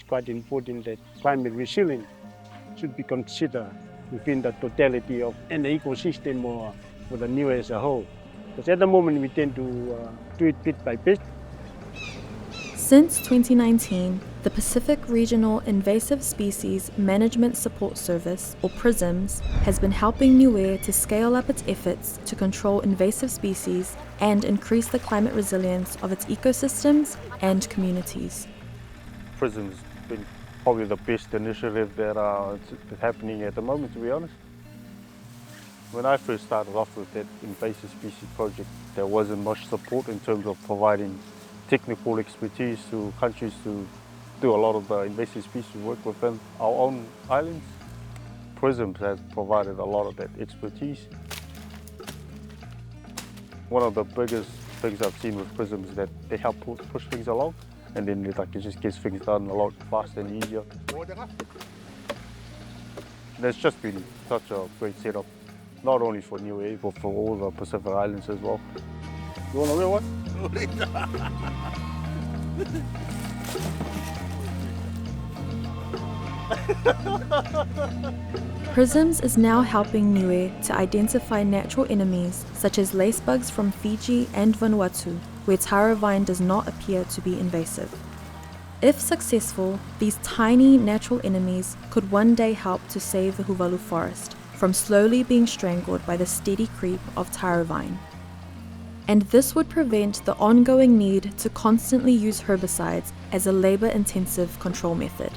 quite important that climate resilience should be considered within the totality of an ecosystem or for the Niue as a whole. Because at the moment we tend to do it bit by bit. Since 2019, the Pacific Regional Invasive Species Management Support Service, or PRISMS, has been helping Niue to scale up its efforts to control invasive species and increase the climate resilience of its ecosystems and communities. PRISM's been probably the best initiative that is happening at the moment, to be honest. When I first started off with that invasive species project, there wasn't much support in terms of providing technical expertise to countries to do a lot of the invasive species work within our own islands. PRISMS has provided a lot of that expertise. One of the biggest things I've seen with PRISMS is that they help push things along, and then it just gets things done a lot faster and easier. It's just been such a great setup, not only for Niue, but for all the Pacific Islands as well. You want a real one? PRISMS is now helping Niue to identify natural enemies such as lacebugs from Fiji and Vanuatu, where taro vine does not appear to be invasive. If successful, these tiny natural enemies could one day help to save the Huvalu forest from slowly being strangled by the steady creep of taro vine. And this would prevent the ongoing need to constantly use herbicides as a labor-intensive control method.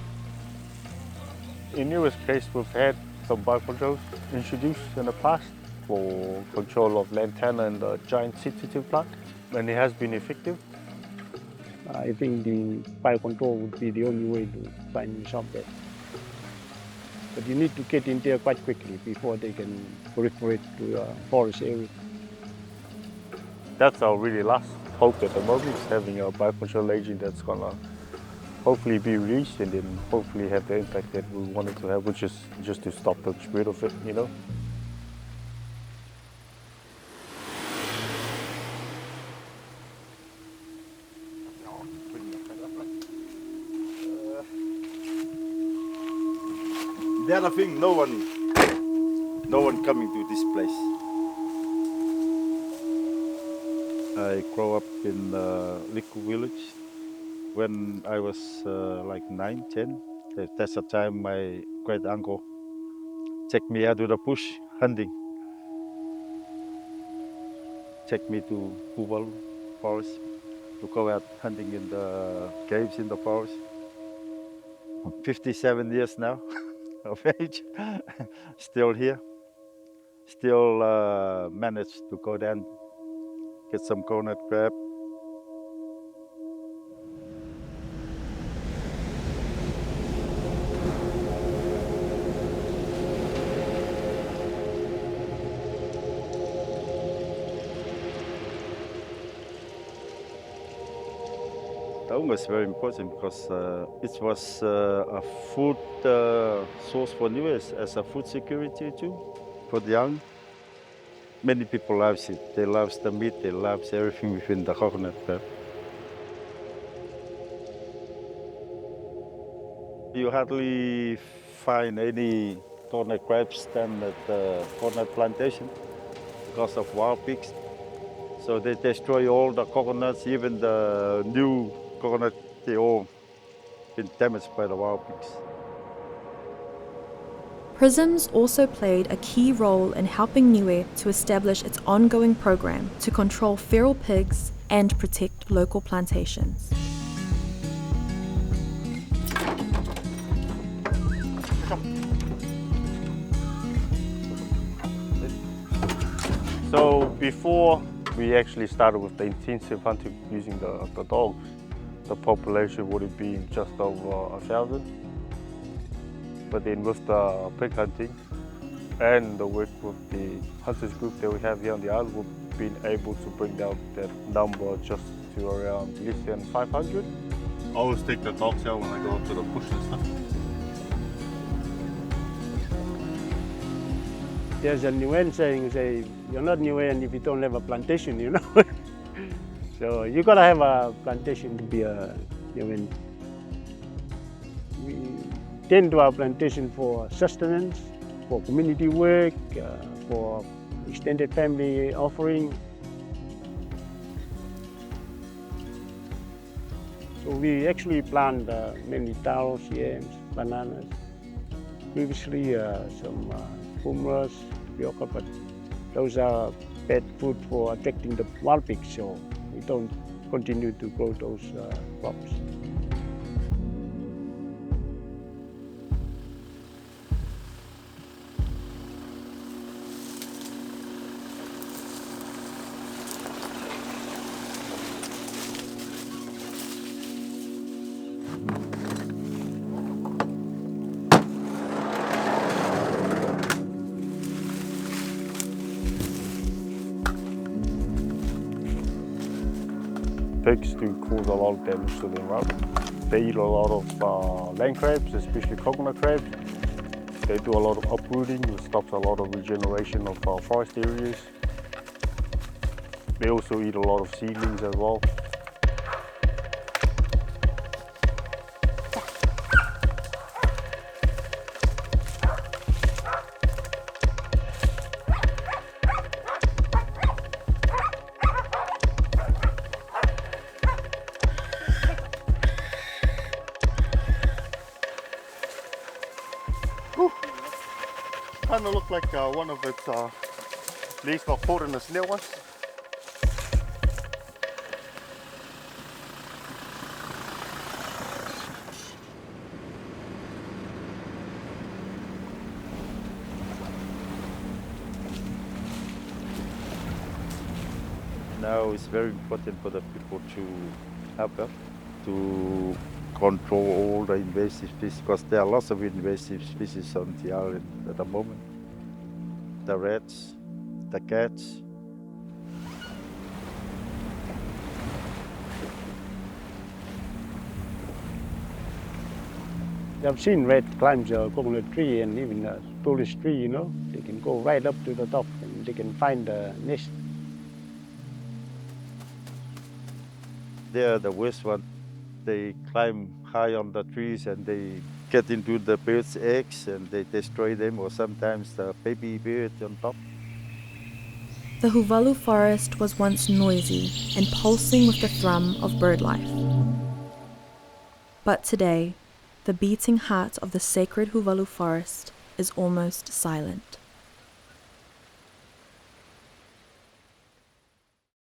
In Niue's case, we've had some biocontrols introduced in the past for control of lantana and the giant sensitive plant, and it has been effective. I think the biocontrol would be the only way to try and resolve that. But you need to get in there quite quickly before they can proliferate to a forest area. That's our really last hope at the moment, is having a biocontrol agent that's gonna hopefully be released and then hopefully have the impact that we wanted to have, which is just to stop the spread of it, you know. The other thing, no one coming to this place. I grew up in Liku village. When I was like 9, 10, that's the time my great uncle took me out to the bush hunting. Take me to Huvalu forest to go out hunting in the caves in the forest. 57 years now of age, still here. Still managed to go down, get some coconut crab. That was very important because it was a food source for Niue as a food security too for the young. Many people love it. They love the meat. They love everything within the coconut crab. You hardly find any coconut crabs done at the coconut plantation because of wild pigs. So they destroy all the coconuts, even the new coconut, they all been damaged by the wild pigs. PRISMS also played a key role in helping Niue to establish its ongoing program to control feral pigs and protect local plantations. So before we actually started with the intensive hunting using the dogs, the population would have been just over 1,000. But then with the pig hunting and the work with the hunters group that we have here on the island, we've been able to bring down that number just to around less than 500. I always take the dogs out when I go up to the bush and stuff. There's a Niuean saying, you're not Niuean if you don't have a plantation, you know. So you gotta have a plantation to be a Niuean. We tend to our plantation for sustenance, for community work, for extended family offering. So we actually plant mainly taros, yams, bananas. Previously some pumas, tapioca, but those are bad food for attracting the wild pigs, so we don't continue to grow those crops. Pigs do cause a lot of damage to the environment. They eat a lot of land crabs, especially coconut crabs. They do a lot of uprooting, which stops a lot of regeneration of forest areas. They also eat a lot of seedlings as well. Kind of look like one of its leaves got caught in the snail once. Now it's very important for the people to help us to control all the invasive species, because there are lots of invasive species on the island at the moment. The rats, the cats. I've seen rat climb the coconut tree and even the spruce tree, you know. They can go right up to the top and they can find the nest. They are the worst one. They climb high on the trees and they get into the birds' eggs and they destroy them, or sometimes the baby bird on top. The Huvalu forest was once noisy and pulsing with the thrum of bird life. But today, the beating heart of the sacred Huvalu forest is almost silent.